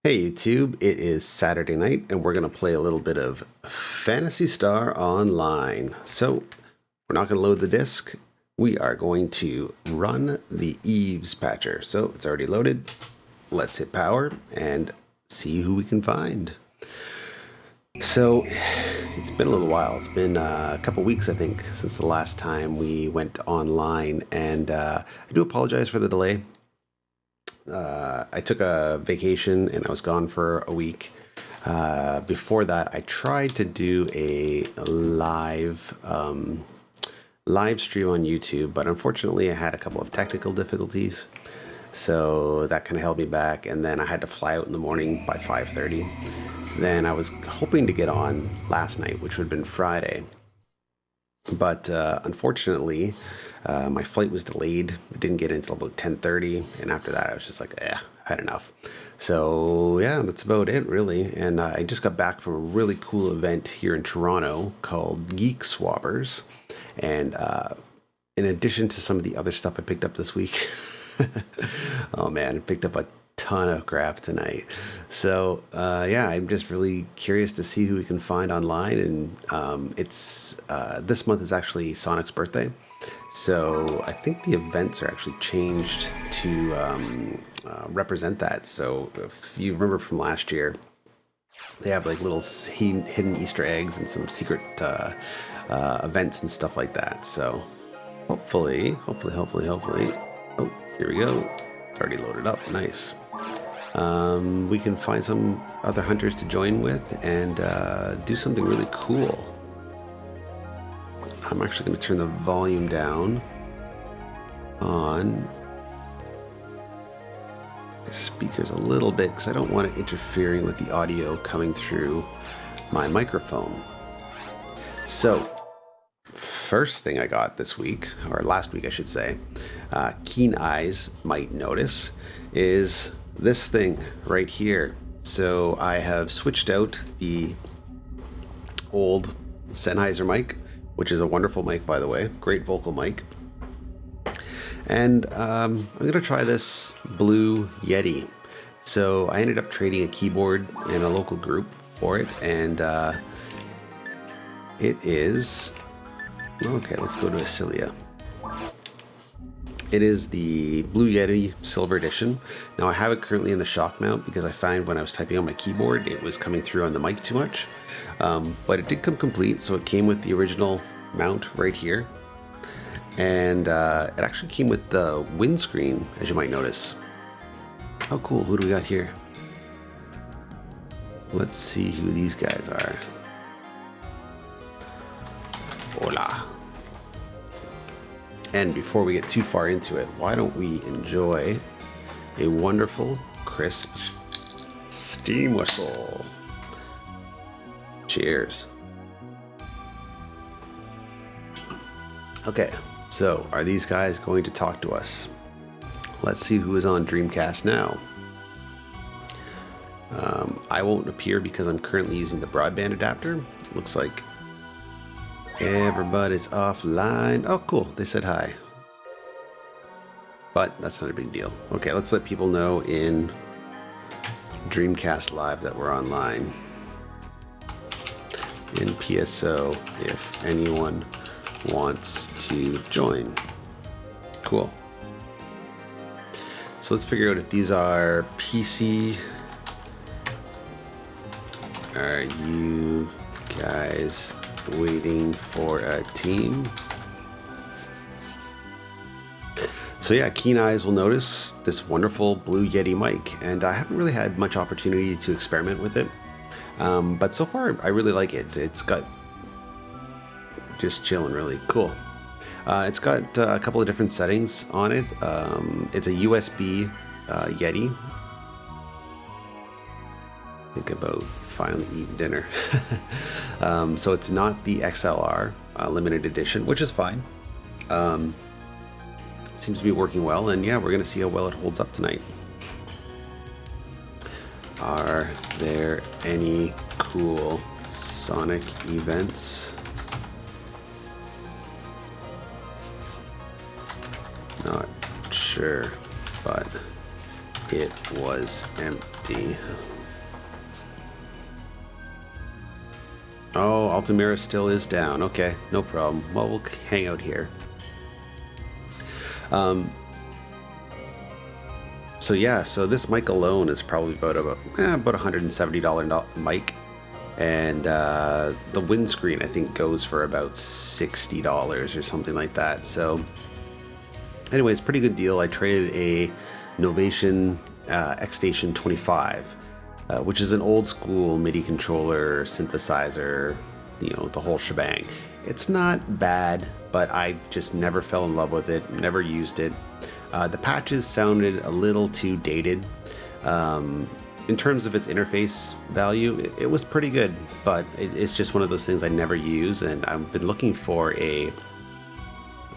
Hey YouTube, it is Saturday night and we're going to play a little bit of Phantasy Star Online. So we're not going to load the disc. We are going to run the Eves patcher. So it's already loaded. Let's hit power and see who we can find. So it's been a little while. It's been a couple weeks, I think, since the last time we went online. And I do apologize for the delay. I took a vacation and I was gone for a week. Before that, I tried to do a live stream on YouTube, but unfortunately I had a couple of technical difficulties. So that kind of held me back, and then I had to fly out in the morning by 5:30. Then I was hoping to get on last night, which would have been Friday. But unfortunately, my flight was delayed. It didn't get in until about 10:30, and after that I was just like, I had enough. So yeah, that's about it really. And I just got back from a really cool event here in Toronto called Geek Swappers. And in addition to some of the other stuff I picked up this week, oh man, I picked up a ton of crap tonight. So yeah, I'm just really curious to see who we can find online. And it's this month is actually Sonic's birthday. So I think the events are actually changed to represent that. So if you remember from last year, they have like little hidden Easter eggs and some secret events and stuff like that. So hopefully. Oh, here we go. It's already loaded up. Nice. We can find some other hunters to join with and do something really cool. I'm actually going to turn the volume down on the speakers a little bit because I don't want it interfering with the audio coming through my microphone. So, first thing I got this week, or last week I should say, keen eyes might notice, is this thing right here. So I have switched out the old Sennheiser mic, which is a wonderful mic, by the way, great vocal mic. And I'm going to try this Blue Yeti. So I ended up trading a keyboard in a local group for it, and it is, okay, let's go to Asilia. It is the Blue Yeti Silver Edition. Now I have it currently in the shock mount because I find when I was typing on my keyboard it was coming through on the mic too much. But it did come complete, so it came with the original mount right here. And it actually came with the windscreen, as you might notice. Oh cool, who do we got here? Let's see who these guys are. Hola. And before we get too far into it, why don't we enjoy a wonderful, crisp steam whistle. Cheers. Okay, so are these guys going to talk to us? Let's see who is on Dreamcast Now. I won't appear because I'm currently using the broadband adapter. Looks like everybody's offline. Oh, cool. They said hi. But that's not a big deal. Okay, let's let people know in Dreamcast Live that we're online. In PSO, if anyone wants to join. Cool. So let's figure out if these are PC. Are you guys waiting for a team? So yeah, keen eyes will notice this wonderful Blue Yeti mic, and I haven't really had much opportunity to experiment with it, but so far I really like it. It's got just chilling, really cool. It's got a couple of different settings on it. It's a USB Yeti. Think about finally eating dinner. So it's not the XLR limited edition, which is fine. Seems to be working well, and yeah, we're gonna see how well it holds up tonight. Are there any cool Sonic events? Not sure, but it was empty. Oh, Altamira still is down. Okay, no problem. Well, we'll hang out here. So yeah, so this mic alone is probably about $170 mic, and the windscreen I think goes for about $60 or something like that. So anyway, it's a pretty good deal. I traded a Novation X-Station 25, which is an old school MIDI controller, synthesizer, you know, the whole shebang. It's not bad, but I just never fell in love with it, never used it. The patches sounded a little too dated. In terms of its interface value, it was pretty good, but it's just one of those things I never use, and I've been looking for a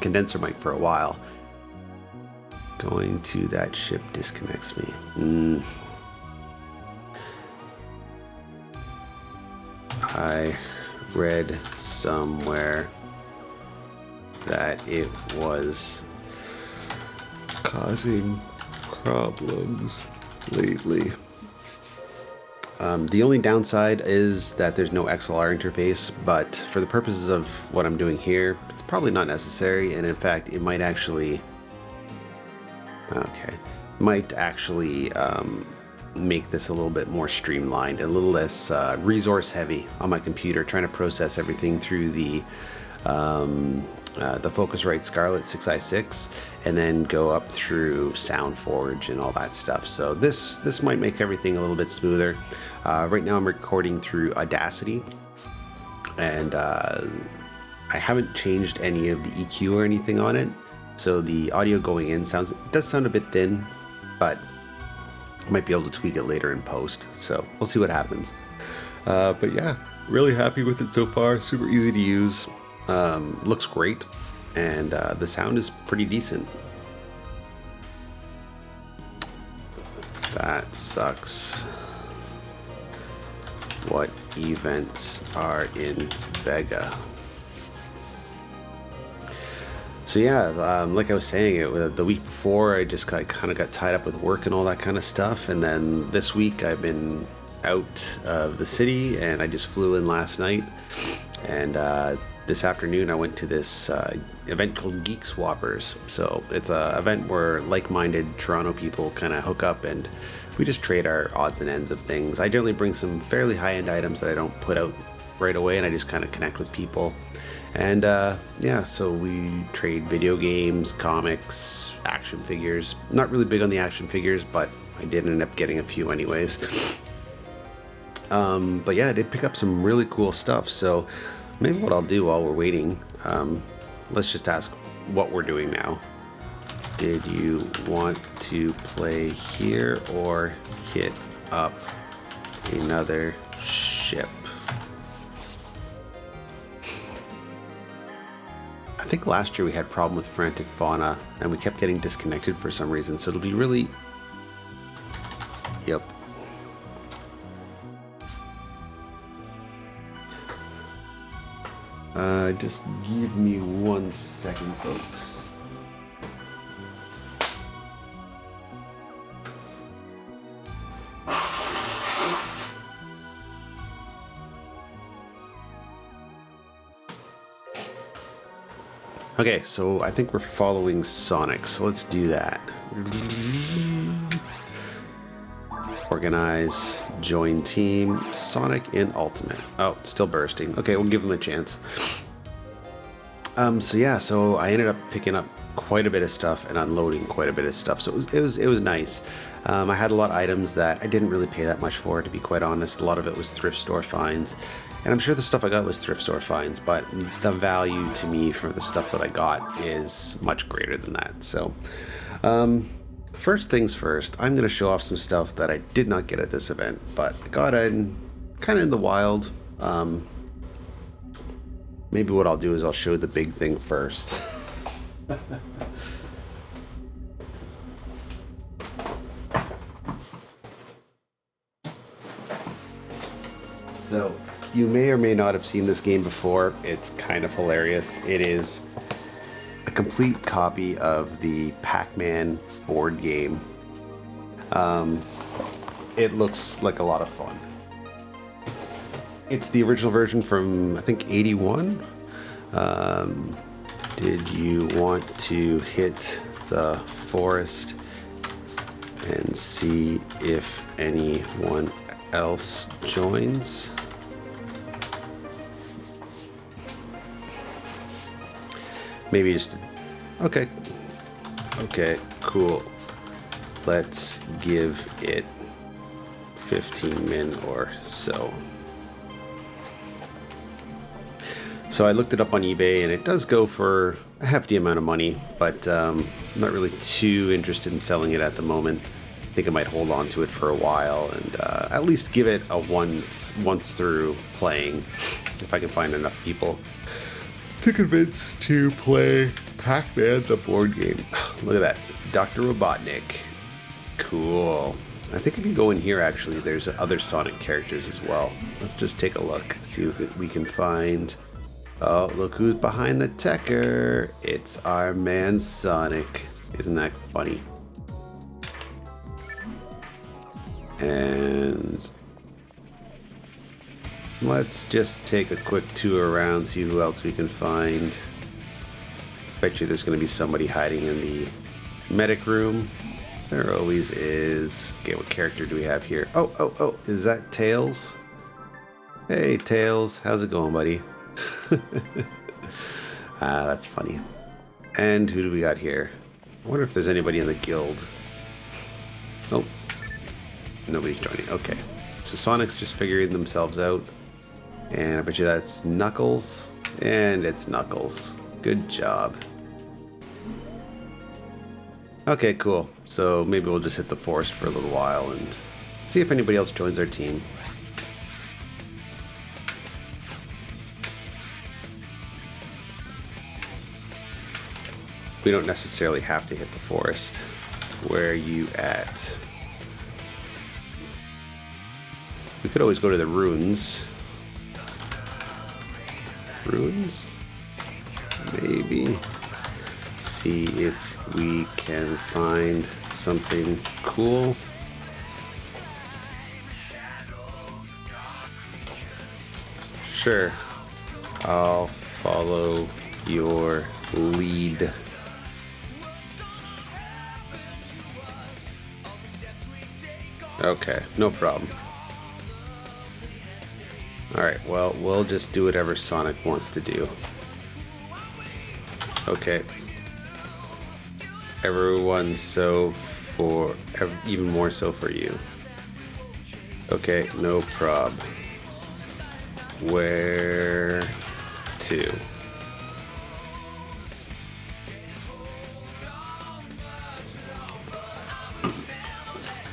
condenser mic for a while. Going to that ship disconnects me. I read somewhere that it was causing problems lately. The only downside is that there's no XLR interface, but for the purposes of what I'm doing here, it's probably not necessary, and in fact it might actually make this a little bit more streamlined and a little less resource heavy on my computer, trying to process everything through the Focusrite Scarlett 6i6 and then go up through SoundForge and all that stuff. So this might make everything a little bit smoother. Right now I'm recording through Audacity, and I haven't changed any of the EQ or anything on it, so the audio going in does sound a bit thin, but I might be able to tweak it later in post, so we'll see what happens. But yeah, really happy with it so far. Super easy to use, looks great, and the sound is pretty decent. That sucks. What events are in Vega? So yeah, like I was saying, the week before I just kind of got tied up with work and all that kind of stuff, and then this week I've been out of the city, and I just flew in last night, and this afternoon I went to this event called Geek Swappers. So it's an event where like-minded Toronto people kind of hook up and we just trade our odds and ends of things. I generally bring some fairly high-end items that I don't put out right away, and I just kind of connect with people. And yeah, so we trade video games, comics, action figures. Not really big on the action figures, but I did end up getting a few anyways. But yeah, I did pick up some really cool stuff. So maybe what I'll do while we're waiting, let's just ask what we're doing now. Did you want to play here or hit up another ship? I think last year we had a problem with Frantic Fauna and we kept getting disconnected for some reason, so it'll be really... Yep. Just give me 1 second, folks. Okay, so I think we're following Sonic, so let's do that. Organize, join team, Sonic in Ultimate. Oh, still bursting. Okay, we'll give him a chance. So yeah, so I ended up picking up quite a bit of stuff and unloading quite a bit of stuff. So it was nice. I had a lot of items that I didn't really pay that much for, to be quite honest. A lot of it was thrift store finds, and I'm sure the stuff I got was thrift store finds, but the value to me for the stuff that I got is much greater than that. So first things first, I'm going to show off some stuff that I did not get at this event, but I got in kind of in the wild. Maybe what I'll do is I'll show the big thing first. So you may or may not have seen this game before. It's kind of hilarious. It is a complete copy of the Pac-Man board game. It looks like a lot of fun. It's the original version from, I think, 81. Did you want to hit the forest and see if anyone else joins? Maybe just... Okay. Okay, cool. Let's give it 15 min or so. So I looked it up on eBay, and it does go for a hefty amount of money, but I'm not really too interested in selling it at the moment. I think I might hold on to it for a while and at least give it a once through playing, if I can find enough people to convince to play Pac-Man the board game. Look at that, it's Dr. Robotnik. Cool. I think if you go in here, actually, there's other Sonic characters as well. Let's just take a look, see if we can find... Oh, look who's behind the techer. It's our man Sonic. Isn't that funny? And let's just take a quick tour around, see who else we can find. Bet you there's going to be somebody hiding in the medic room. There always is. Okay, what character do we have here? Oh, is that Tails? Hey, Tails. How's it going, buddy? That's funny. And who do we got here? I wonder if there's anybody in the guild. Nope. Nobody's joining. Okay. So Sonic's just figuring themselves out. And I bet you that's Knuckles. And it's Knuckles. Good job. Okay, cool. So maybe we'll just hit the forest for a little while and see if anybody else joins our team. We don't necessarily have to hit the forest. Where are you at? We could always go to the ruins. Ruins? Maybe. See if we can find something cool. Sure. I'll follow your lead. Okay, no problem. Alright, well, we'll just do whatever Sonic wants to do. Okay. Everyone, even more so for you. Okay, no prob. Where to?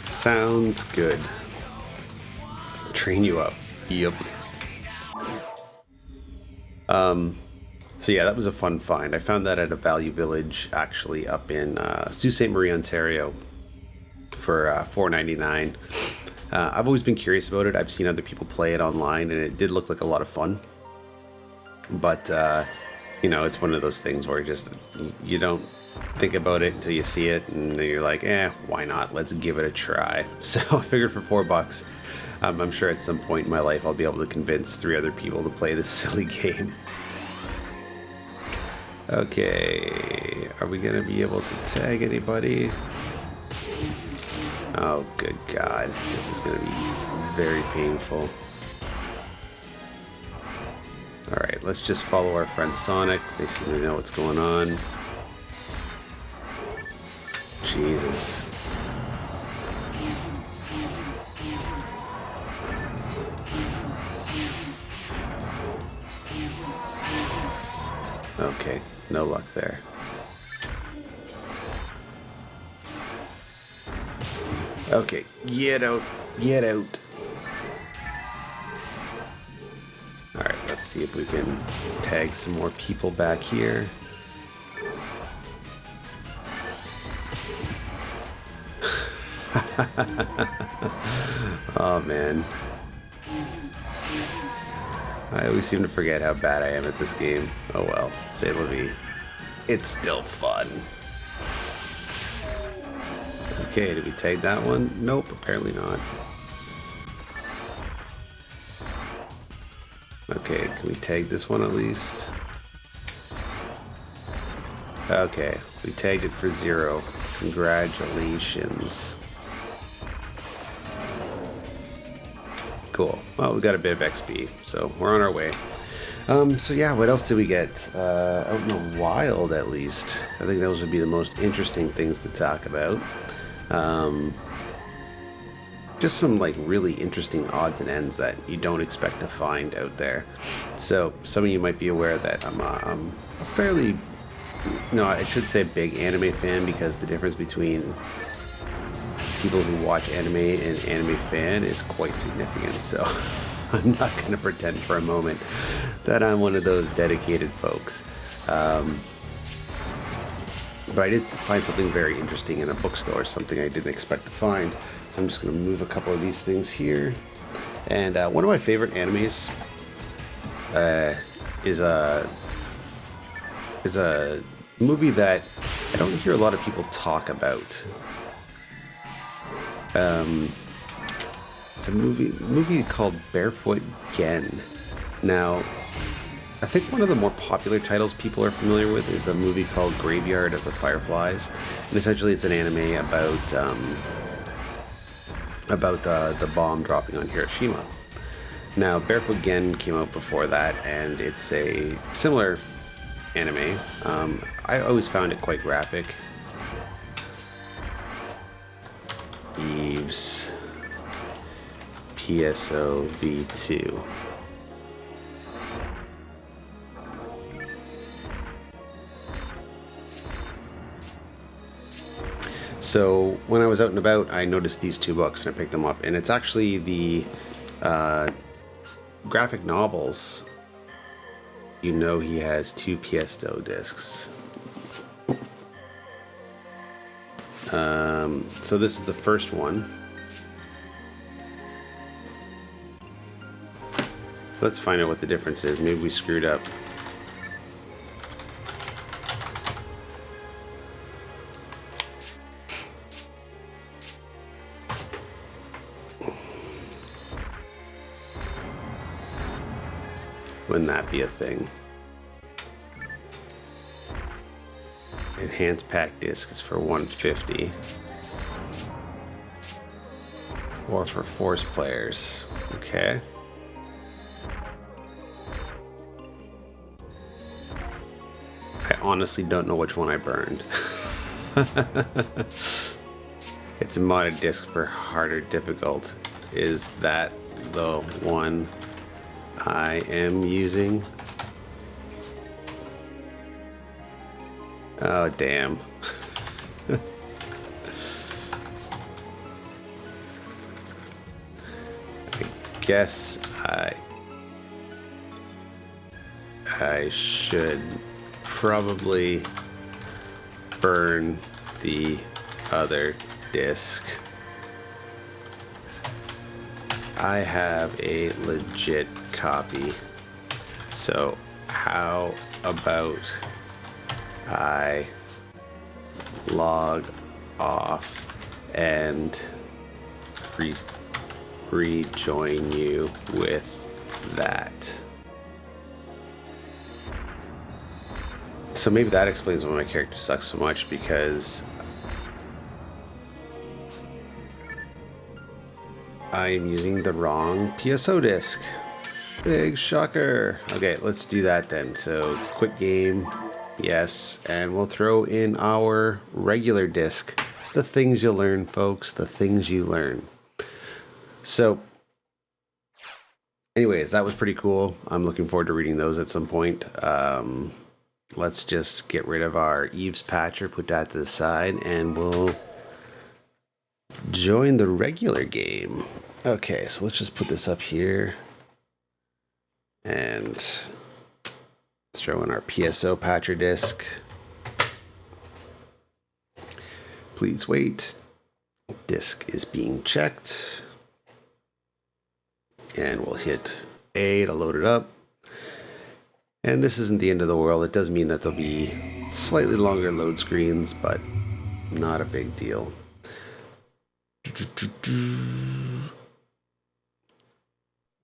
Sounds good. Train you up. Yep. So yeah, that was a fun find. I found that at a Value Village, actually, up in Sault Ste. Marie, Ontario, for $4.99. I've always been curious about it. I've seen other people play it online, and it did look like a lot of fun. But you know, it's one of those things where you don't think about it until you see it, and then you're like, why not? Let's give it a try. So I figured for $4, I'm sure at some point in my life I'll be able to convince 3 other people to play this silly game. Okay, are we gonna be able to tag anybody? Oh, good God, this is gonna be very painful. Alright, let's just follow our friend Sonic. They seem to know what's going on. Jesus. Okay, no luck there. Okay, get out, get out. Alright, let's see if we can tag some more people back here. Oh man. I always seem to forget how bad I am at this game. Oh well, say la vie. It's still fun. Okay, did we tag that one? Nope, apparently not. Okay, can we tag this one at least? Okay, we tagged it for 0. Congratulations. Cool. Well, we got a bit of XP, so we're on our way. So yeah, what else did we get? Out in the wild, at least. I think those would be the most interesting things to talk about. Just some like really interesting odds and ends that you don't expect to find out there. So some of you might be aware that I'm a fairly, no, I should say big anime fan, because the difference between people who watch anime and anime fan is quite significant. So I'm not going to pretend for a moment that I'm one of those dedicated folks. But I did find something very interesting in a bookstore, something I didn't expect to find. So I'm just going to move a couple of these things here. And one of my favorite animes is a movie that I don't hear a lot of people talk about. It's a movie called Barefoot Gen. Now, I think one of the more popular titles people are familiar with is a movie called Graveyard of the Fireflies, and essentially it's an anime about the bomb dropping on Hiroshima. Now, Barefoot Gen came out before that, and it's a similar anime. I always found it quite graphic. Eve's PSO V2. So when I was out and about, I noticed these two books and I picked them up, and it's actually the graphic novels. You know, he has 2 PSO discs. So this is the first one. Let's find out what the difference is. Maybe we screwed up. Wouldn't that be a thing? Enhanced pack disc is for $150. Or for Force players. Okay. I honestly don't know which one I burned. It's a modded disc for harder difficult. Is that the one I am using? Oh, damn. I guess I should probably burn the other disc. I have a legit copy. So how about I log off and rejoin you with that. So maybe that explains why my character sucks so much, because I am using the wrong PSO disc. Big shocker. Okay, let's do that then. So quit game, yes, and we'll throw in our regular disc. The things you learn, folks, the things you learn. So anyways, that was pretty cool. I'm looking forward to reading those at some point. Let's just get rid of our Eve's patcher, put that to the side, and we'll join the regular game. Okay, so let's just put this up here and throw in our PSO patcher disc. Please wait. Disc is being checked. And we'll hit A to load it up. And this isn't the end of the world. It does mean that there'll be slightly longer load screens, but not a big deal. I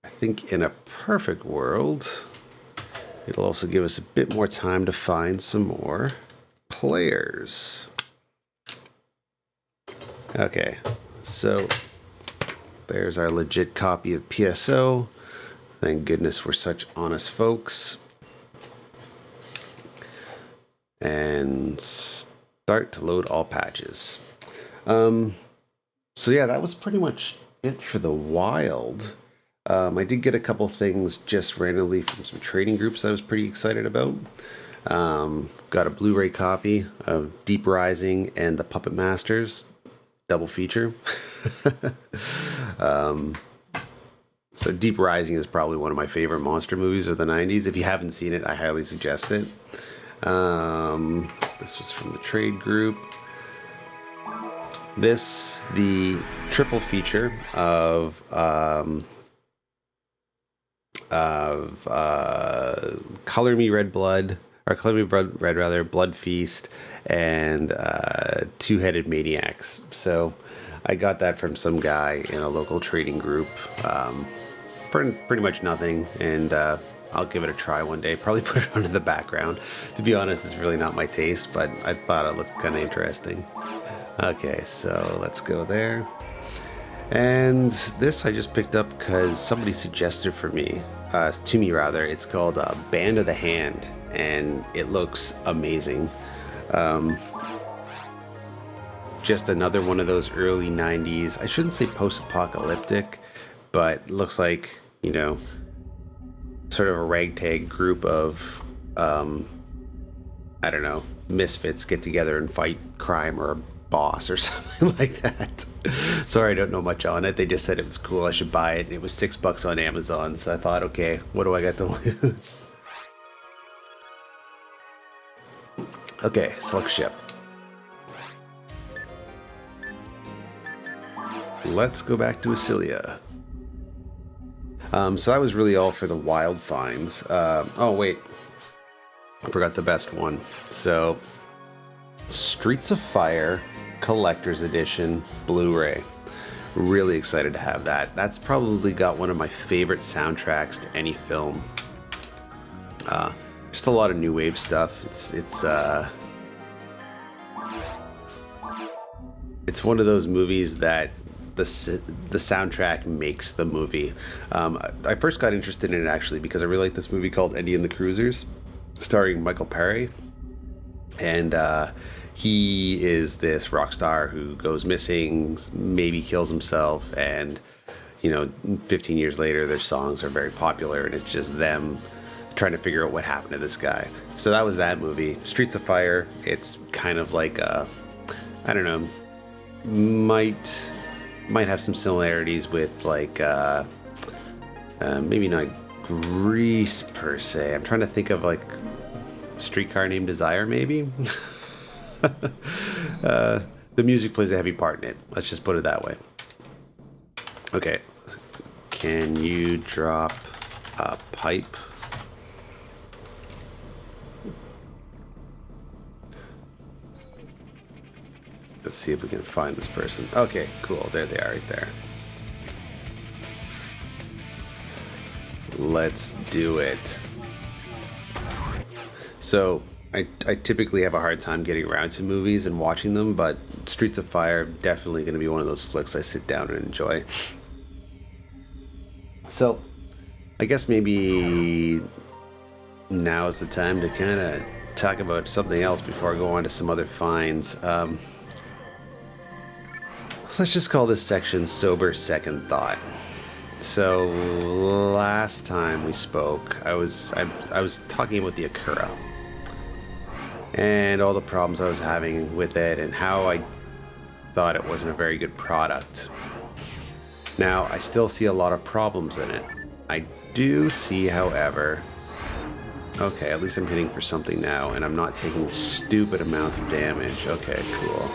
think in a perfect world, it'll also give us a bit more time to find some more players. Okay, so there's our legit copy of PSO. Thank goodness we're such honest folks. And start to load all patches. So yeah, that was pretty much it for the wild. I did get a couple things just randomly from some trading groups I was pretty excited about. Got a Blu-ray copy of Deep Rising and the Puppet Masters double feature. So Deep Rising is probably one of my favorite monster movies of the 90s. If you haven't seen it, I highly suggest it. This was from the trade group. The triple feature of Color Me Red Blood, or Color Me Red rather, Blood Feast, and Two-Headed Maniacs. So I got that from some guy in a local trading group for pretty much nothing, and I'll give it a try one day. Probably put it on in the background. To be honest, it's really not my taste, but I thought it looked kind of interesting. Okay, so let's go there. And this I just picked up because somebody suggested to me. It's called Band of the Hand, and it looks amazing. Just another one of those early 90s, I shouldn't say post-apocalyptic, but looks like, you know, sort of a ragtag group of, I don't know, misfits get together and fight crime or a boss or something like that. Sorry, I don't know much on it. They just said it was cool, I should buy it. It was $6 on Amazon, so I thought, okay, what do I got to lose? Okay, select ship. Let's go back to Asilia. So that was really all for the wild finds. Oh wait, I forgot the best one. So Streets of Fire Collector's Edition Blu-ray. Really excited to have that. That's probably got one of my favorite soundtracks to any film. Just a lot of new wave stuff. It's one of those movies that the soundtrack makes the movie. I first got interested in it actually because I really like this movie called Eddie and the Cruisers, starring Michael Paré. And he is this rock star who goes missing, maybe kills himself, and 15 years later their songs are very popular, and it's just them trying to figure out what happened to this guy. So that was that movie. Streets of Fire, it's kind of like I don't know, might have some similarities with like maybe not Grease per se. I'm trying to think of like Streetcar Named Desire maybe. The music plays a heavy part in it, let's just put it that way. Okay, can you drop a pipe? Let's see if we can find this person. Okay, cool. There they are right there. Let's do it. So, I typically have a hard time getting around to movies and watching them, but Streets of Fire definitely going to be one of those flicks I sit down and enjoy. So, I guess maybe now is the time to kind of talk about something else before I go on to some other finds. Let's just call this section Sober Second Thought. So last time we spoke, I was talking about the Akura and all the problems I was having with it and how I thought it wasn't a very good product. Now, I still see a lot of problems in it. I do see, however, okay, at least I'm hitting for something now and I'm not taking stupid amounts of damage. Okay, cool.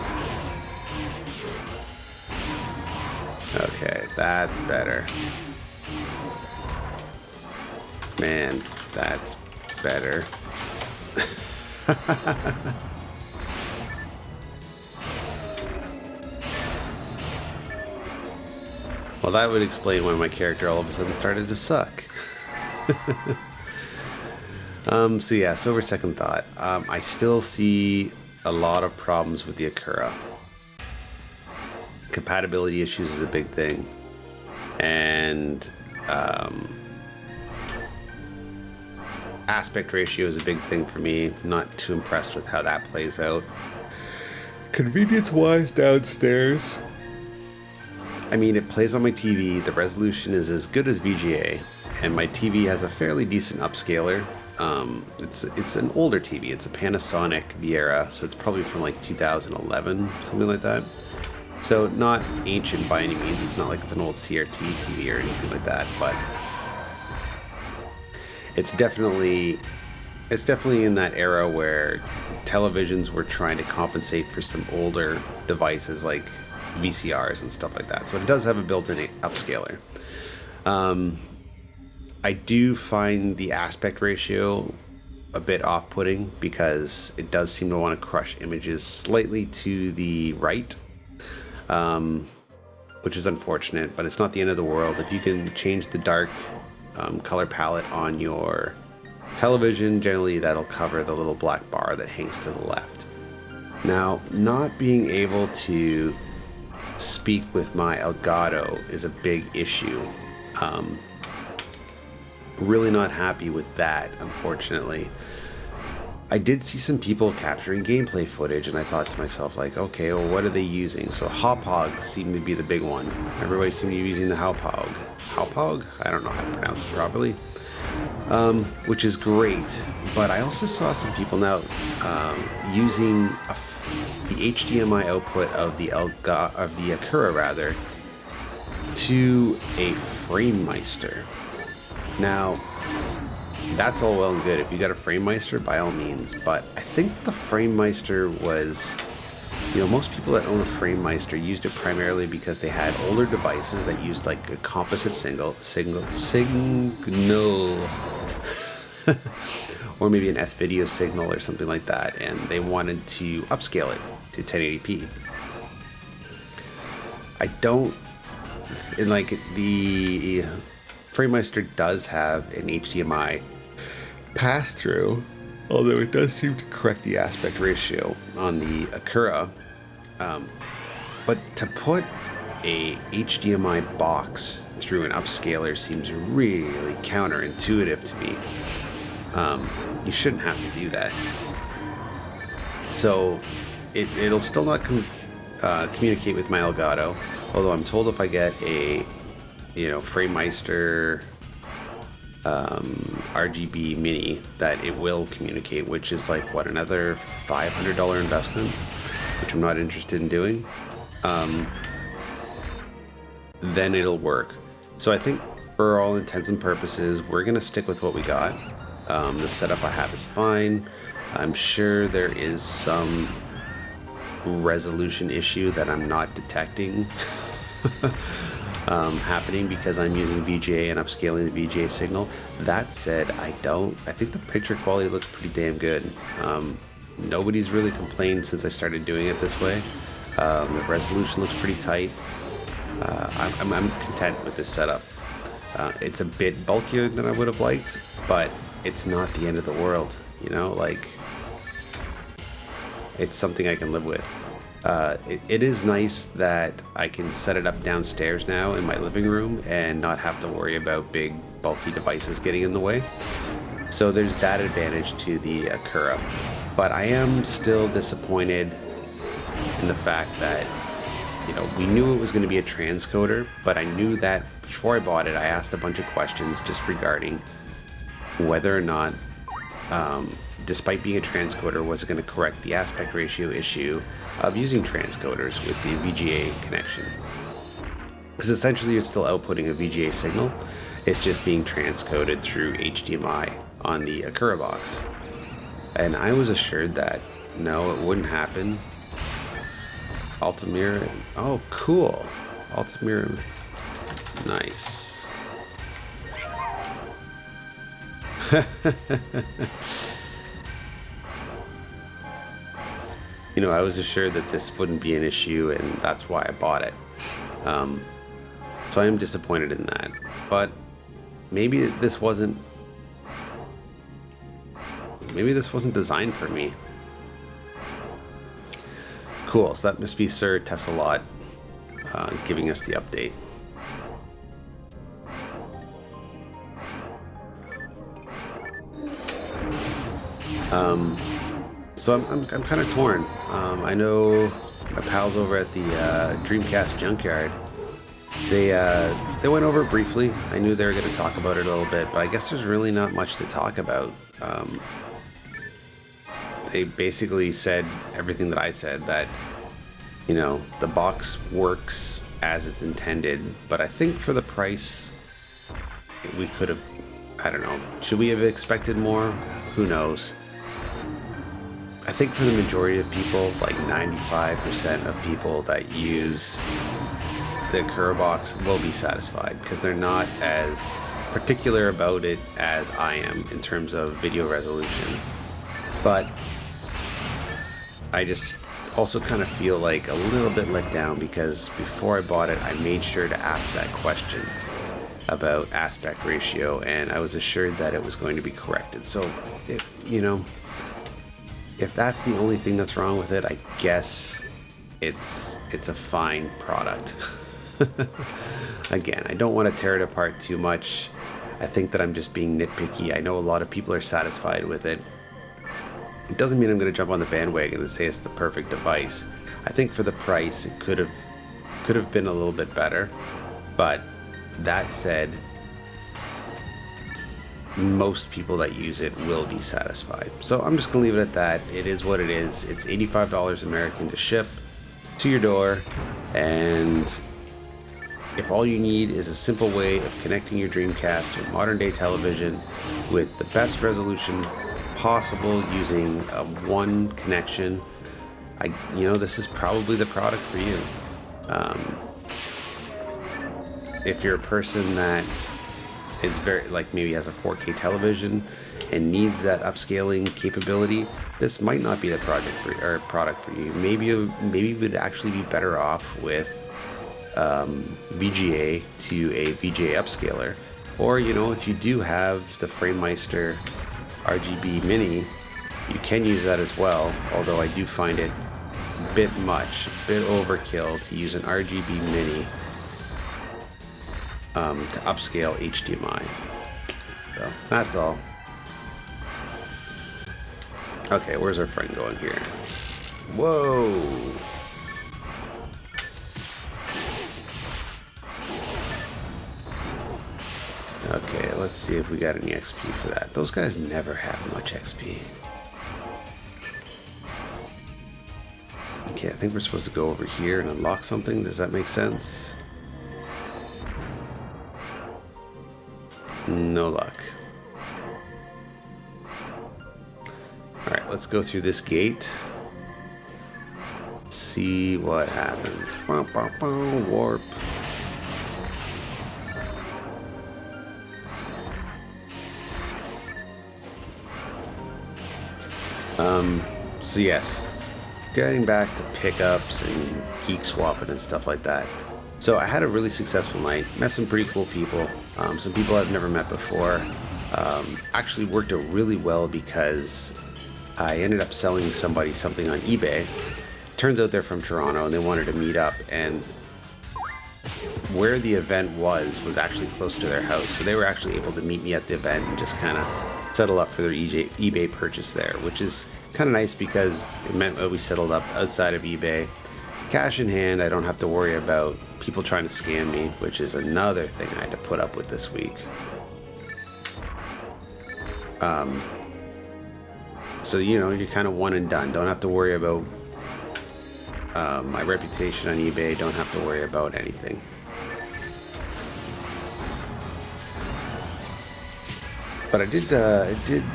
Okay, that's better. Man, that's better. Well, that would explain why my character all of a sudden started to suck. So yeah, so over second thought, I still see a lot of problems with the Akura. Compatibility issues is a big thing. And aspect ratio is a big thing for me. Not too impressed with how that plays out. Convenience-wise, downstairs, I mean, it plays on my TV. The resolution is as good as VGA, and my TV has a fairly decent upscaler. It's an older TV. It's a Panasonic Viera, so it's probably from like 2011, something like that. So not ancient by any means. It's not like it's an old CRT TV or anything like that, but it's definitely in that era where televisions were trying to compensate for some older devices like VCRs and stuff like that. So it does have a built-in upscaler. I do find the aspect ratio a bit off-putting because it does seem to want to crush images slightly to the right, which is unfortunate, but it's not the end of the world. If you can change the dark color palette on your television, generally that'll cover the little black bar that hangs to the left. Now, not being able to speak with my Elgato is a big issue. Really not happy with that, unfortunately. I did see some people capturing gameplay footage, and I thought to myself, like, okay, well, what are they using? So Hauppauge seemed to be the big one. Everybody seemed to be using the Hauppauge. Hauppauge? I don't know how to pronounce it properly. Which is great, but I also saw some people now using the HDMI output of the Akura rather to a FrameMeister. Now, that's all well and good. If you got a FrameMeister, by all means, but I think the FrameMeister was, most people that own a FrameMeister used it primarily because they had older devices that used like a composite signal, or maybe an S-video signal or something like that, and they wanted to upscale it to 1080p. The FrameMeister does have an HDMI pass-through, although it does seem to correct the aspect ratio on the Akura. But to put a HDMI box through an upscaler seems really counterintuitive to me. You shouldn't have to do that. So it'll still not communicate with my Elgato, although I'm told if I get a FrameMeister RGB Mini that it will communicate, which is like another $500 investment, which I'm not interested in doing. Then it'll work. So I think for all intents and purposes, we're gonna stick with what we got. The setup I have is fine. I'm sure there is some resolution issue that I'm not detecting happening because I'm using VGA and upscaling the VGA signal. That said, I think the picture quality looks pretty damn good. Nobody's really complained since I started doing it this way. The resolution looks pretty tight. I'm content with this setup. It's a bit bulkier than I would have liked, but it's not the end of the world, it's something I can live with. It is nice that I can set it up downstairs now in my living room and not have to worry about big bulky devices getting in the way. So there's that advantage to the Akura. But I am still disappointed in the fact that, we knew it was going to be a transcoder, but I knew that before I bought it, I asked a bunch of questions just regarding whether or not, despite being a transcoder, was it going to correct the aspect ratio issue of using transcoders with the VGA connection. Because essentially you're still outputting a VGA signal, it's just being transcoded through HDMI on the Akura box. And I was assured that, no, it wouldn't happen. Altamira, oh cool, Altamira, nice. I was assured that this wouldn't be an issue, and that's why I bought it. So I am disappointed in that. But maybe this wasn't designed for me. Cool, so that must be Sir Tessalot giving us the update. So I'm kind of torn. I know my pals over at the Dreamcast Junkyard, they went over it briefly. I knew they were going to talk about it a little bit, but I guess there's really not much to talk about. They basically said everything that I said, that, you know, the box works as it's intended, but I think for the price, we could have, I don't know, should we have expected more? Who knows? I think for the majority of people, like 95% of people that use the Akura box will be satisfied, because they're not as particular about it as I am in terms of video resolution. But I just also kind of feel like a little bit let down, because before I bought it, I made sure to ask that question about aspect ratio, and I was assured that it was going to be corrected. So, you know, if that's the only thing that's wrong with it, I guess it's a fine product. Again, I don't want to tear it apart too much. I think that I'm just being nitpicky. I know a lot of people are satisfied with it. It doesn't mean I'm going to jump on the bandwagon and say it's the perfect device. I think for the price, it could have been a little bit better. But that said, most people that use it will be satisfied. So I'm just gonna leave it at that. It is what it is. It's $85 American to ship to your door, and if all you need is a simple way of connecting your Dreamcast to a modern day television with the best resolution possible using one connection, this is probably the product for you. If you're a person that is very, like, maybe has a 4K television and needs that upscaling capability, this might not be the product for you. Maybe you would actually be better off with VGA to a VGA upscaler, or if you do have the FrameMeister RGB Mini, you can use that as well. Although I do find it a bit much, a bit overkill to use an RGB Mini to upscale HDMI. So that's all. Okay, where's our friend going here? Whoa! Okay, let's see if we got any XP for that. Those guys never have much XP. Okay, I think we're supposed to go over here and unlock something. Does that make sense? No luck. Alright, let's go through this gate. See what happens. Warp. So yes, getting back to pickups and geek swapping and stuff like that. So I had a really successful night, met some pretty cool people, some people I've never met before. Actually worked out really well because I ended up selling somebody something on eBay. Turns out they're from Toronto and they wanted to meet up, and where the event was actually close to their house. So they were actually able to meet me at the event and just kind of settle up for their eBay purchase there, which is kind of nice because it meant that we settled up outside of eBay. Cash in hand, I don't have to worry about people trying to scam me, which is another thing I had to put up with this week. So, you're kind of one and done. Don't have to worry about my reputation on eBay. Don't have to worry about anything. But I did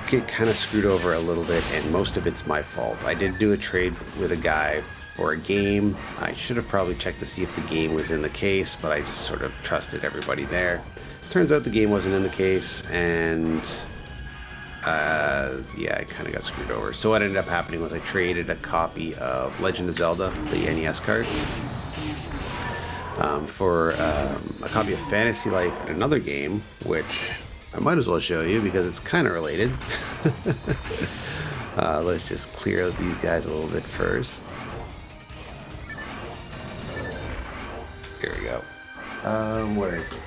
get kind of screwed over a little bit, and most of it's my fault. I did do a trade with a guy for a game. I should have probably checked to see if the game was in the case, but I just sort of trusted everybody there. Turns out the game wasn't in the case, and I kind of got screwed over. So what ended up happening was I traded a copy of Legend of Zelda, the NES card. for a copy of Fantasy Life and another game, which I might as well show you because it's kind of related. Let's just clear out these guys a little bit first. Here we go. Where is it?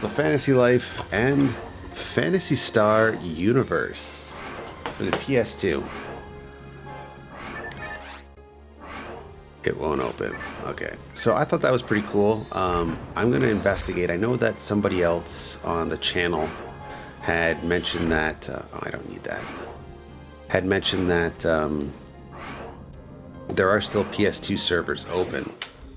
So Fantasy Life and Phantasy Star Universe for the PS2. It won't open. Okay. So I thought that was pretty cool. I'm going to investigate. I know that somebody else on the channel had mentioned that... I don't need that. Had mentioned that there are still PS2 servers open.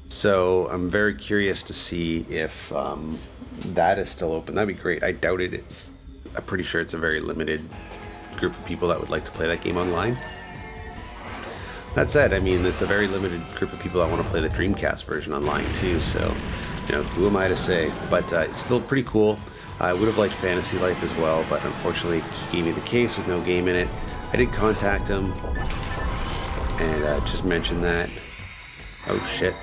So I'm very curious to see if that is still open. That'd be great. I doubt it. I'm pretty sure it's a very limited group of people that would like to play that game online. That said, I mean, it's a very limited group of people that want to play the Dreamcast version online too, so, you know, who am I to say? But it's still pretty cool. I would have liked Fantasy Life as well, but unfortunately he gave me the case with no game in it. I did contact him and just mentioned that. Oh shit.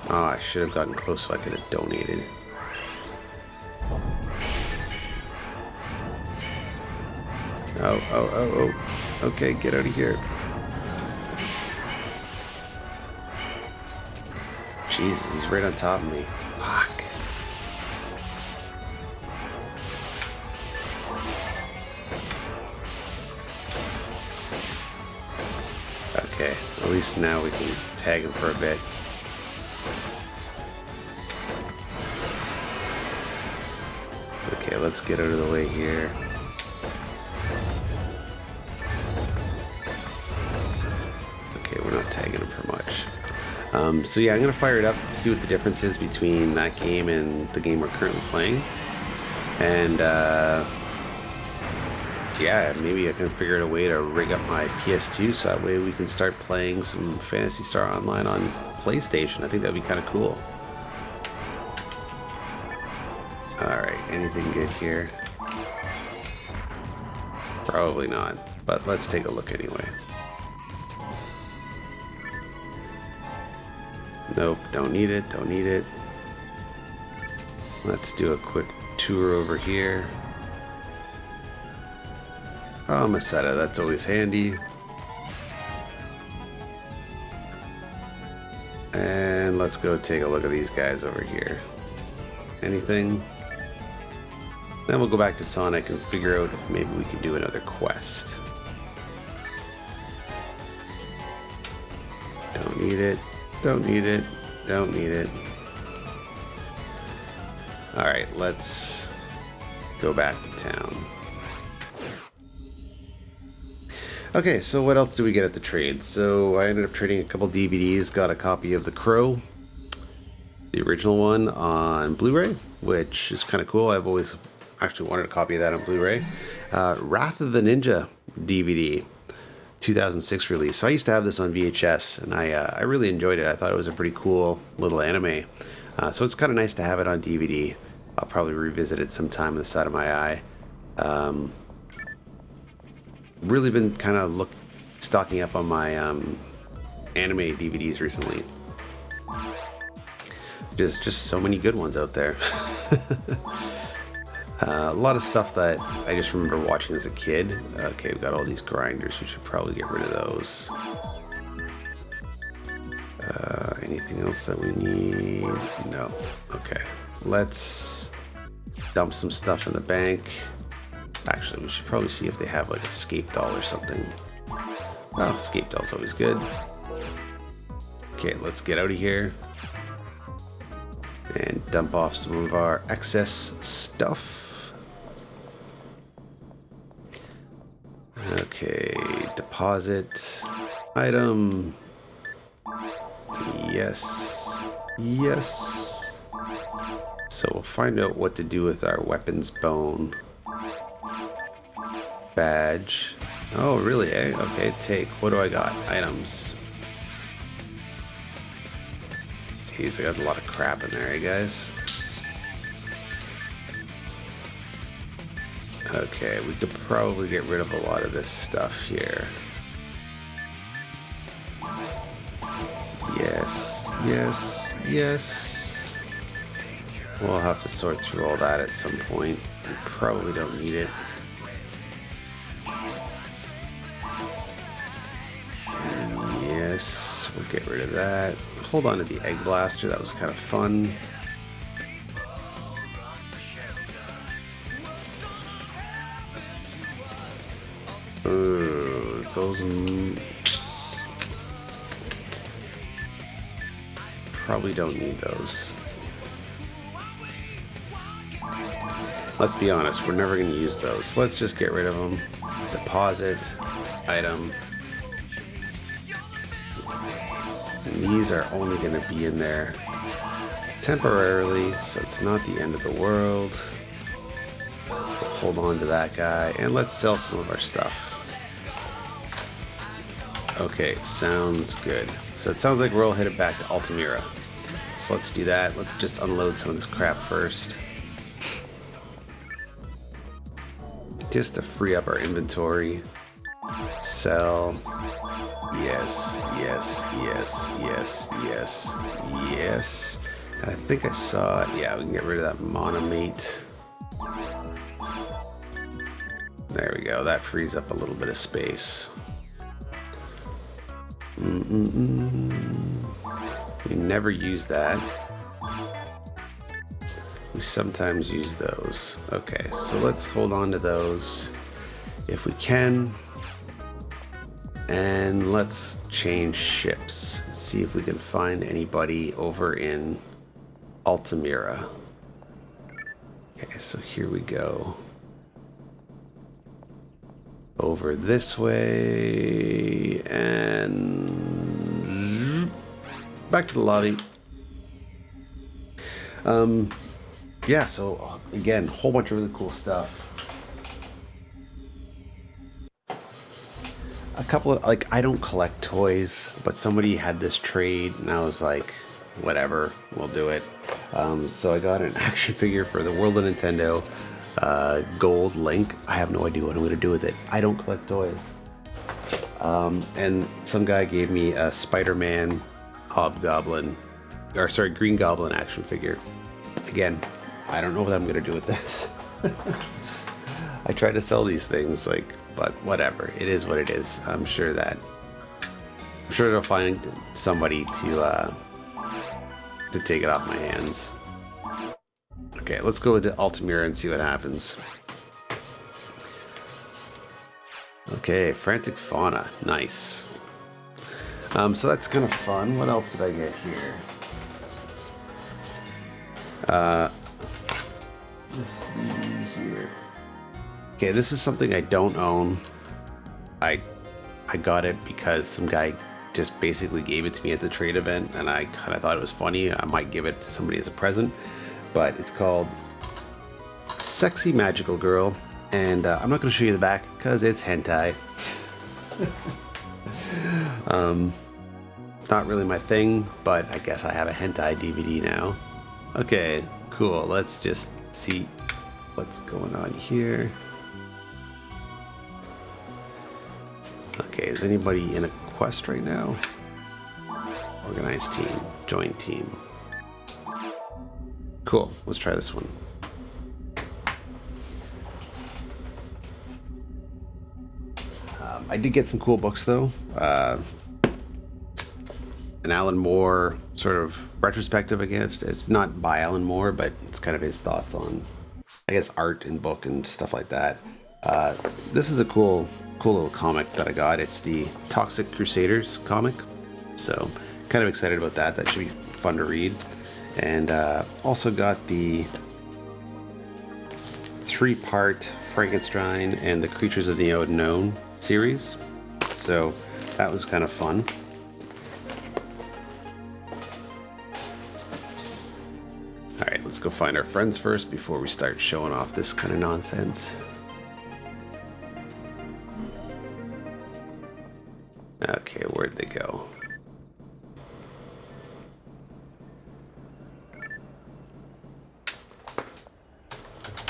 Oh, I should have gotten close so I could have donated. Oh. Okay, get out of here. Jesus, he's right on top of me. Fuck. Okay, at least now we can tag him for a bit. Okay, let's get out of the way here. We're not tagging him for much. So yeah, I'm gonna fire it up, see what the difference is between that game and the game we're currently playing, and yeah, maybe I can figure out a way to rig up my PS2 so that way we can start playing some Phantasy Star Online on PlayStation. I think that'd be kind of cool. All right, anything good here? Probably not, but let's take a look anyway. Nope, don't need it, don't need it. Let's do a quick tour over here. Oh, Masetta, that's always handy. And let's go take a look at these guys over here. Anything? Then we'll go back to Sonic and figure out if maybe we can do another quest. Don't need it. Don't need it. Don't need it. Alright, let's go back to town. Okay, so what else do we get at the trade? So I ended up trading a couple DVDs, got a copy of The Crow, the original one, on Blu-ray, which is kind of cool. I've always actually wanted a copy of that on Blu-ray. Wrath of the Ninja DVD. 2006 release. So I used to have this on VHS, and I really enjoyed it. I thought it was a pretty cool little anime. So it's kind of nice to have it on DVD. I'll probably revisit it sometime on the side of my eye. Really been kind of stocking up on my anime DVDs recently. Just so many good ones out there. A lot of stuff that I just remember watching as a kid. Okay, we've got all these grinders. We should probably get rid of those. Anything else that we need? No. Okay. Let's dump some stuff in the bank. Actually, we should probably see if they have like a escape doll or something. Oh, escape doll's always good. Okay, let's get out of here and dump off some of our excess stuff. Okay, deposit item. Yes. Yes. So we'll find out what to do with our weapons bone badge. Oh, really, eh? Okay, take. What do I got? Items. Jeez, I got a lot of crap in there, eh, guys? Okay, we could probably get rid of a lot of this stuff here. Yes, yes, yes. We'll have to sort through all that at some point. We probably don't need it. Yes, we'll get rid of that. Hold on to the egg blaster, that was kind of fun. Those probably don't need those. Let's be honest, we're never going to use those. So let's just get rid of them. Deposit, item. And these are only going to be in there temporarily, so it's not the end of the world. We'll hold on to that guy, and let's sell some of our stuff. Okay, sounds good. So it sounds like we're all headed back to Altamira. So let's do that. Let's just unload some of this crap first. Just to free up our inventory. Sell. Yes, yes, yes, yes, yes, yes. And I think I saw, yeah, we can get rid of that monomate. There we go. That frees up a little bit of space. We never use that. We sometimes use those. Okay, so let's hold on to those if we can. And let's change ships. See if we can find anybody over in Altamira. Okay, so here we go. Over this way and back to the lobby. Yeah, so again, a whole bunch of really cool stuff. A couple of, like, I don't collect toys, but somebody had this trade and I was like, whatever, we'll do it. So I got an action figure for the World of Nintendo. Gold Link. I have no idea what I'm going to do with it. I don't collect toys. And some guy gave me a Spider-Man Green Goblin action figure. Again, I don't know what I'm going to do with this. I try to sell these things, like, but whatever. It is what it is. I'm sure they'll find somebody to take it off my hands. Okay, let's go into Altamira and see what happens. Okay, Frantic Fauna. Nice. So that's kind of fun. What else did I get here? Let's see here. Okay, this is something I don't own. I got it because some guy just basically gave it to me at the trade event, and I kind of thought it was funny. I might give it to somebody as a present. But it's called Sexy Magical Girl, and I'm not going to show you the back because it's hentai. Not really my thing, but I guess I have a hentai DVD now. Okay, cool. Let's just see what's going on here. Okay, is anybody in a quest right now? Organized team, join team. Cool, let's try this one. I did get some cool books though. An Alan Moore sort of retrospective, I guess. It's not by Alan Moore, but it's kind of his thoughts on, I guess, art and book and stuff like that. This is a cool little comic that I got. It's the Toxic Crusaders comic. So kind of excited about that. That should be fun to read. And also got the 3-part Frankenstein and the Creatures of the Unknown series. So that was kind of fun. Alright, let's go find our friends first before we start showing off this kind of nonsense. Okay, where'd they go?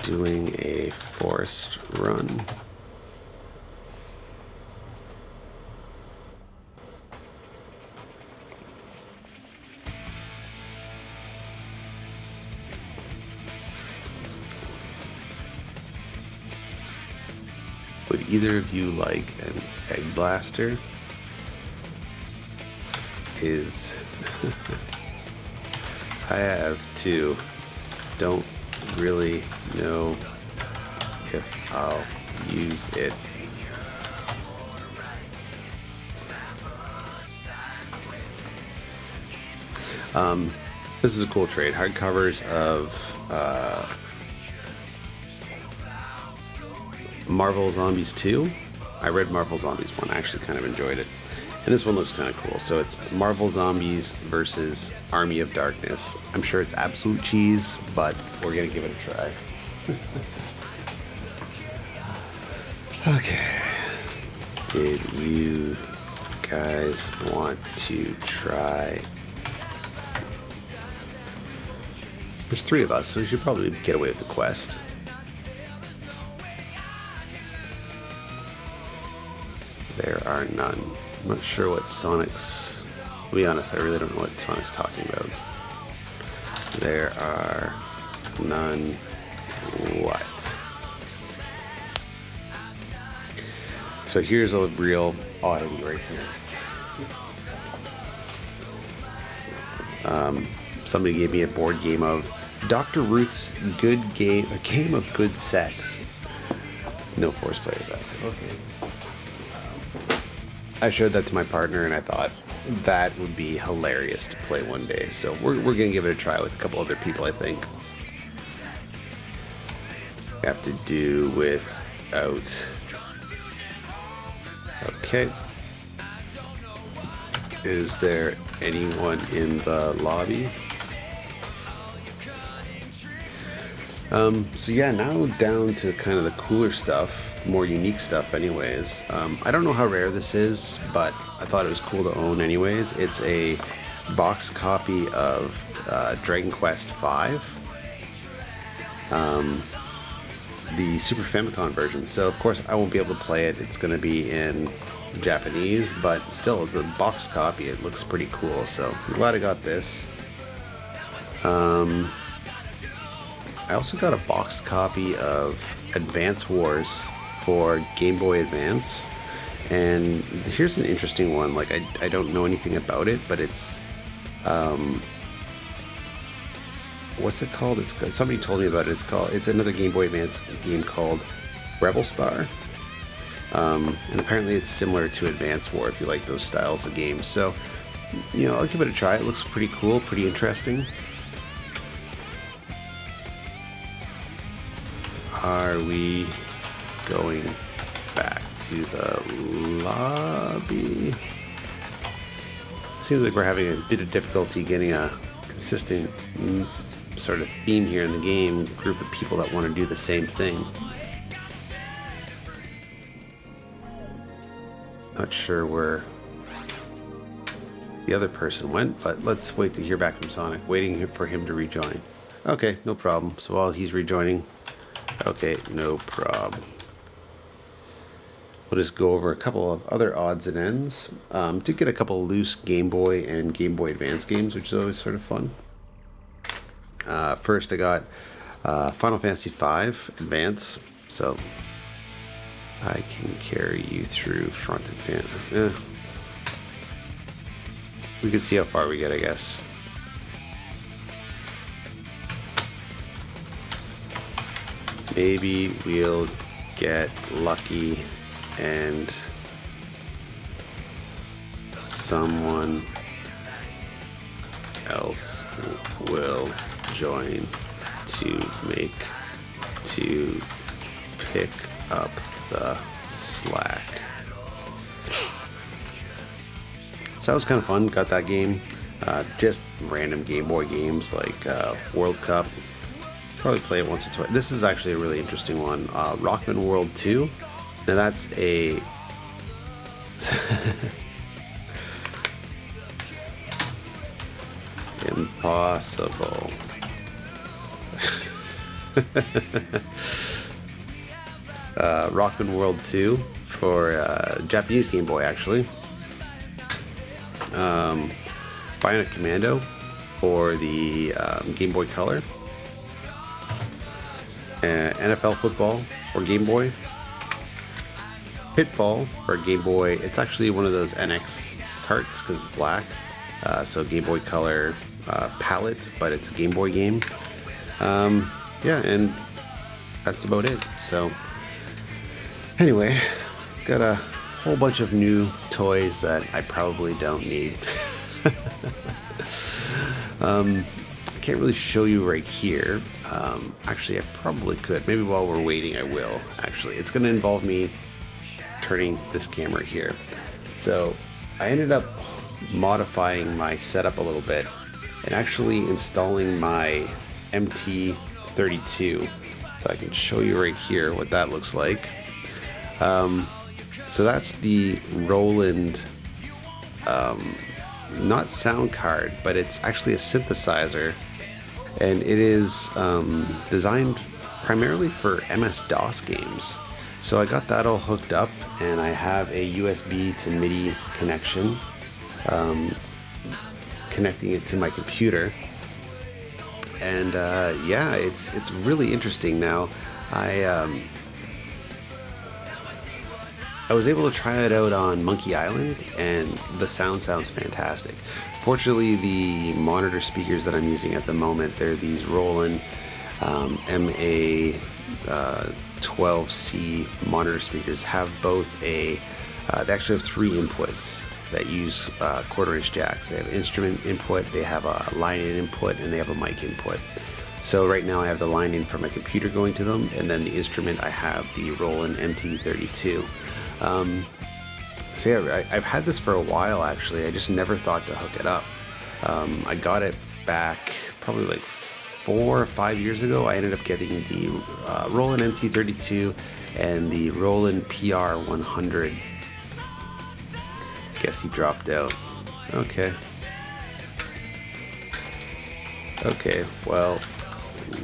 doing a forest run. Would either of you like an egg blaster? I have two. Don't really know if I'll use it. This is a cool trade. Hardcovers of Marvel Zombies 2. I read Marvel Zombies 1. I actually kind of enjoyed it. And this one looks kind of cool. So it's Marvel Zombies versus Army of Darkness. I'm sure it's absolute cheese, but we're going to give it a try. Okay. Did you guys want to try? There's 3 of us, so we should probably get away with the quest. There are none. I'm not sure what Sonic's... To be honest, I really don't know what Sonic's talking about. There are none what? So here's a real oddity right here. Somebody gave me a board game of Dr. Ruth's Good Game, a game of good sex. No force players active. Okay. I showed that to my partner and I thought that would be hilarious to play one day. So we're gonna give it a try with a couple other people, I think. Have to do without. Okay. Is there anyone in the lobby? So yeah, now down to kind of the cooler stuff, more unique stuff anyways. I don't know how rare this is, but I thought it was cool to own anyways. It's a box copy of Dragon Quest V, the Super Famicom version. So of course I won't be able to play it. It's going to be in Japanese, but still it's a box copy. It looks pretty cool, so I'm glad I got this. I also got a boxed copy of Advance Wars for Game Boy Advance, and here's an interesting one. Like I don't know anything about it, but it's what's it called? It's somebody told me about it. It's another Game Boy Advance game called Rebel Star, and apparently it's similar to Advance War if you like those styles of games. So you know, I'll give it a try. It looks pretty cool, pretty interesting. Are we going back to the lobby? Seems like we're having a bit of difficulty getting a consistent sort of theme here in the game. Group of people that want to do the same thing. Not sure where the other person went, but let's wait to hear back from Sonic. Waiting for him to rejoin. Okay, no problem. So while he's rejoining, okay, no prob. We'll just go over a couple of other odds and ends. Did get a couple of loose Game Boy and Game Boy Advance games, which is always sort of fun. First I got Final Fantasy V Advance, so I can carry you through front and fan. We can see how far we get, I guess. Maybe we'll get lucky and someone else will join to pick up the slack. So that was kind of fun. Got that game. Just random Game Boy games like World Cup. Probably play it once or twice. This is actually a really interesting one. Rockman World 2. Now that's a impossible. Rockin' World 2 for Japanese Game Boy, actually. Bionic Commando for the Game Boy Color. NFL Football for Game Boy. Pitfall for Game Boy. It's actually one of those NX carts because it's black. So Game Boy Color palette, but it's a Game Boy game. Yeah, and that's about it. So anyway, got a whole bunch of new toys that I probably don't need. I can't really show you right here. Actually, I probably could. Maybe while we're waiting, I will. Actually, it's going to involve me turning this camera here. So I ended up modifying my setup a little bit and actually installing my MT32. So I can show you right here what that looks like. So that's the Roland, not sound card, but it's actually a synthesizer, and it is designed primarily for MS-DOS games. So I got that all hooked up, and I have a USB to MIDI connection, connecting it to my computer. And yeah, it's really interesting now. I was able to try it out on Monkey Island, and the sounds fantastic. Fortunately, the monitor speakers that I'm using at the moment, they're these Roland MA12C monitor speakers. Have both they actually have 3 inputs that use quarter-inch jacks. They have instrument input, they have a line-in input, and they have a mic input. So right now I have the line-in for my computer going to them, and then the instrument I have the Roland MT32. So yeah, I've had this for a while actually. I just never thought to hook it up. I got it back probably like 4 or 5 years ago. I ended up getting the Roland MT32 and the Roland PR100. Guess he dropped out. Okay. Okay, well,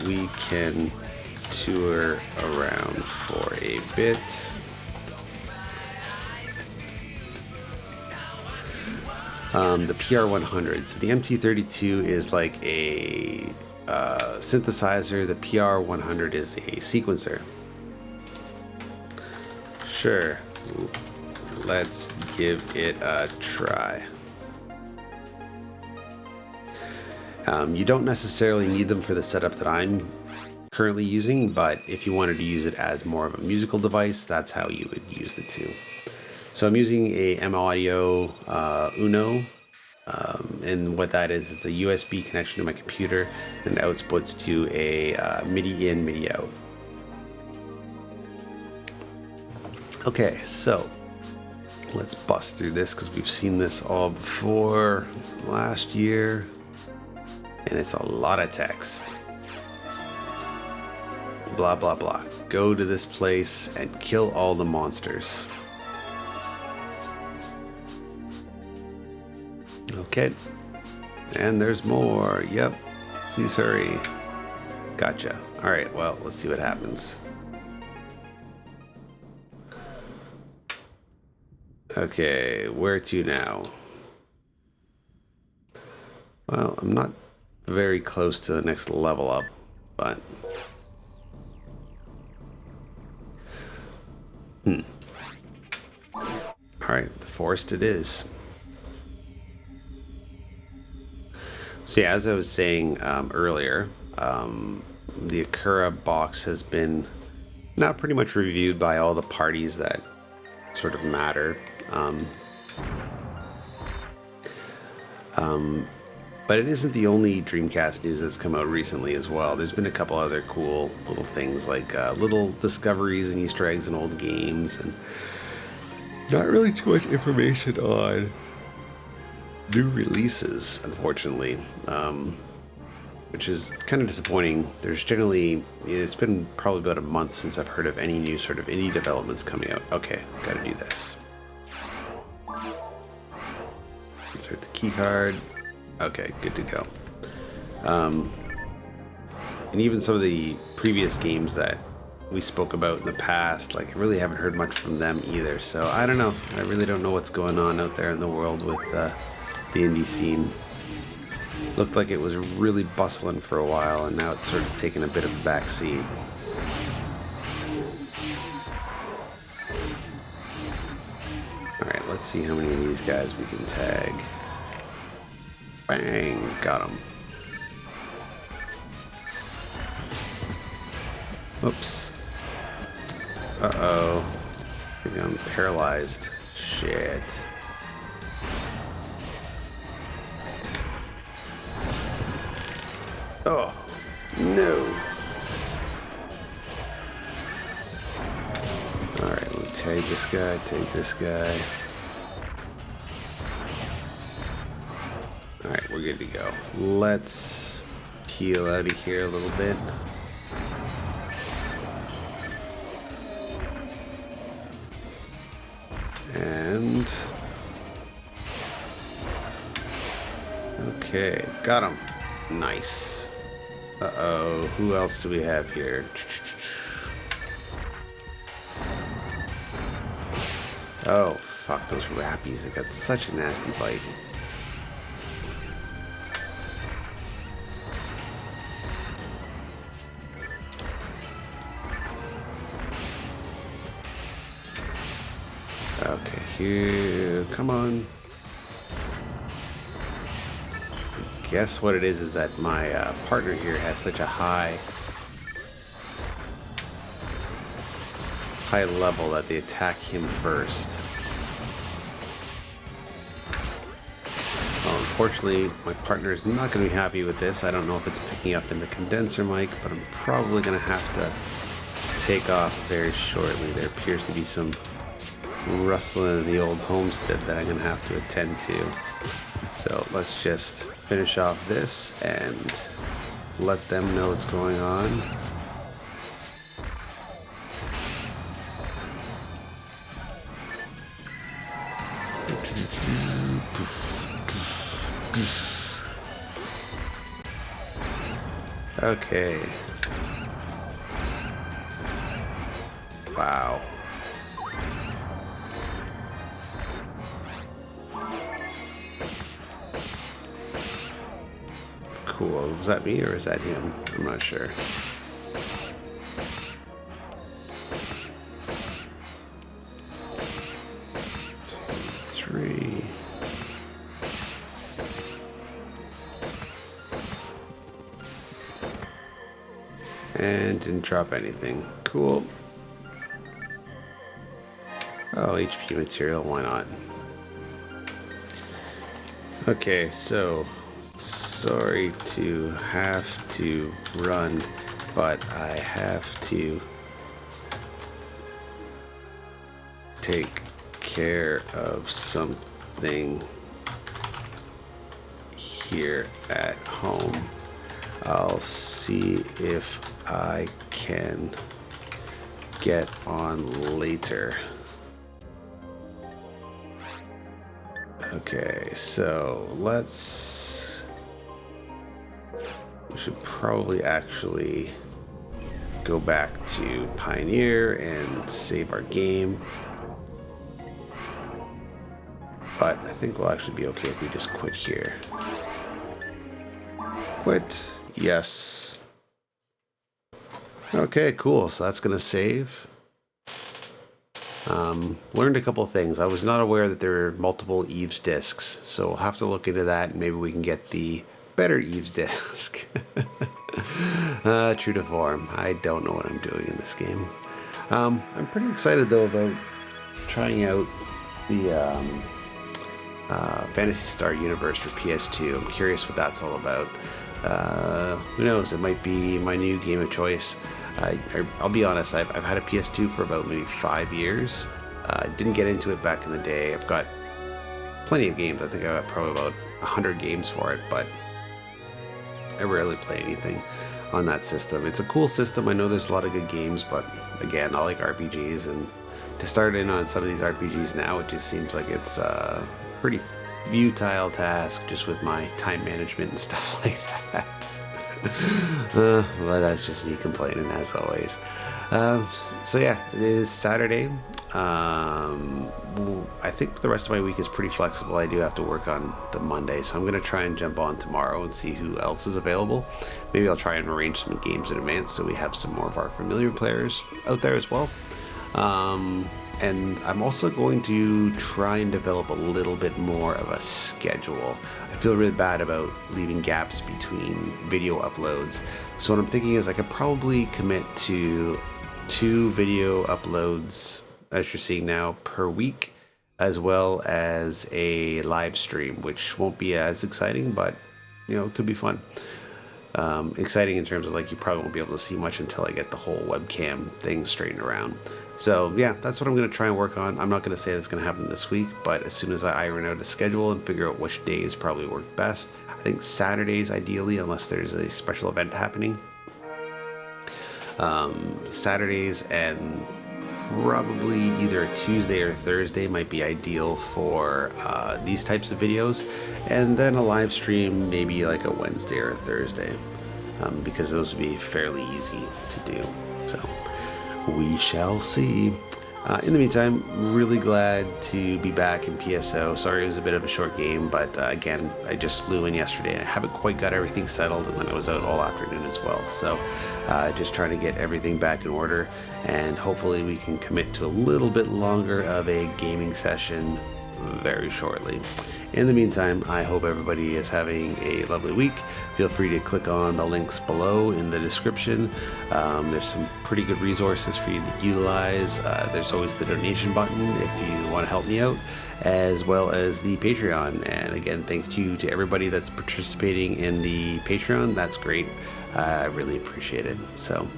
we can tour around for a bit. The PR100. So the MT32 is like a synthesizer. The PR100 is a sequencer. Sure, let's give it a try. You don't necessarily need them for the setup that I'm currently using, but if you wanted to use it as more of a musical device, that's how you would use the two. So I'm using a M-Audio Uno, and what that is a USB connection to my computer and outputs to a MIDI in, MIDI out. Okay, so let's bust through this because we've seen this all before last year, and it's a lot of text. Blah, blah, blah. Go to this place and kill all the monsters. Okay, and there's more. Yep, please hurry. Gotcha. All right, well, let's see what happens. Okay, where to now? Well, I'm not very close to the next level up, but all right, the forest it is. So yeah, as I was saying earlier, the Akura box has been now pretty much reviewed by all the parties that sort of matter. But it isn't the only Dreamcast news that's come out recently as well. There's been a couple other cool little things like little discoveries and Easter eggs in old games, and not really too much information on new releases, unfortunately, which is kind of disappointing. There's generally, it's been probably about a month since I've heard of any new sort of indie developments coming out. Okay, gotta do this. Insert the key card. Okay, good to go. And even some of the previous games that we spoke about in the past, like I really haven't heard much from them either. So I don't know. I really don't know what's going on out there in the world with the indie scene. Looked like it was really bustling for a while, and now it's sort of taking a bit of a back seat. Alright, let's see how many of these guys we can tag. Bang! Got him. Oops. Uh-oh. I think I'm paralyzed. Shit. Oh, no. Alright, we'll take this guy, take this guy. Alright, we're good to go. Let's peel out of here a little bit. And... okay, got him. Nice. Uh-oh, who else do we have here? Oh, fuck those rappies. They got such a nasty bite. Okay, here, come on. Guess what it is that my partner here has such a high level that they attack him first. Well, unfortunately, my partner is not going to be happy with this. I don't know if it's picking up in the condenser mic, but I'm probably going to have to take off very shortly. There appears to be some rustling in the old homestead that I'm going to have to attend to. So let's just finish off this and let them know what's going on. Okay. Wow. Cool. Was that me or is that him? I'm not sure. Three. And didn't drop anything. Cool. Oh, HP material, why not? Okay, so sorry to have to run, but I have to take care of something here at home. I'll see if I can get on later. Okay, so we should probably actually go back to Pioneer and save our game. But I think we'll actually be okay if we just quit here. Quit. Yes. Okay, cool. So that's going to save. Learned a couple of things. I was not aware that there were multiple Eve's discs, so we'll have to look into that and maybe we can get the better Eve's disc. True to form. I don't know what I'm doing in this game. I'm pretty excited though about trying out the Phantasy Star Universe for PS2. I'm curious what that's all about. Who knows? It might be my new game of choice. I'll be honest, I've had a PS2 for about maybe 5 years. I didn't get into it back in the day. I've got plenty of games. I think I've got probably about 100 games for it, but I rarely play anything on that system. It's a cool system. I know there's a lot of good games, but again, I like RPGs, and to start in on some of these RPGs now, it just seems like it's a pretty futile task just with my time management and stuff like that. Well, that's just me complaining as always. So yeah, it is Saturday. I think the rest of my week is pretty flexible. I do have to work on the Monday, so I'm going to try and jump on tomorrow and see who else is available. Maybe I'll try and arrange some games in advance so we have some more of our familiar players out there as well. And I'm also going to try and develop a little bit more of a schedule. I feel really bad about leaving gaps between video uploads. So what I'm thinking is I could probably commit to 2 video uploads, as you're seeing now, per week, as well as a live stream, which won't be as exciting, but you know, it could be fun. Exciting in terms of like you probably won't be able to see much until I get the whole webcam thing straightened around. So yeah, that's what I'm going to try and work on. I'm not going to say that's going to happen this week, but as soon as I iron out a schedule and figure out which days probably work best, I think Saturdays ideally, unless there's a special event happening. Saturdays and probably either a Tuesday or Thursday might be ideal for these types of videos, and then a live stream maybe like a Wednesday or a Thursday, because those would be fairly easy to do. So we shall see. In the meantime, really glad to be back in PSO. Sorry it was a bit of a short game, but again, I just flew in yesterday and I haven't quite got everything settled, and then I was out all afternoon as well. So just trying to get everything back in order, and hopefully we can commit to a little bit longer of a gaming session very shortly. In the meantime, I hope everybody is having a lovely week. Feel free to click on the links below in the description. There's some pretty good resources for you to utilize. There's always the donation button if you want to help me out, as well as the Patreon. And again, thank you to everybody that's participating in the Patreon. That's great. I really appreciate it. So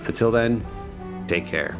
until then, take care.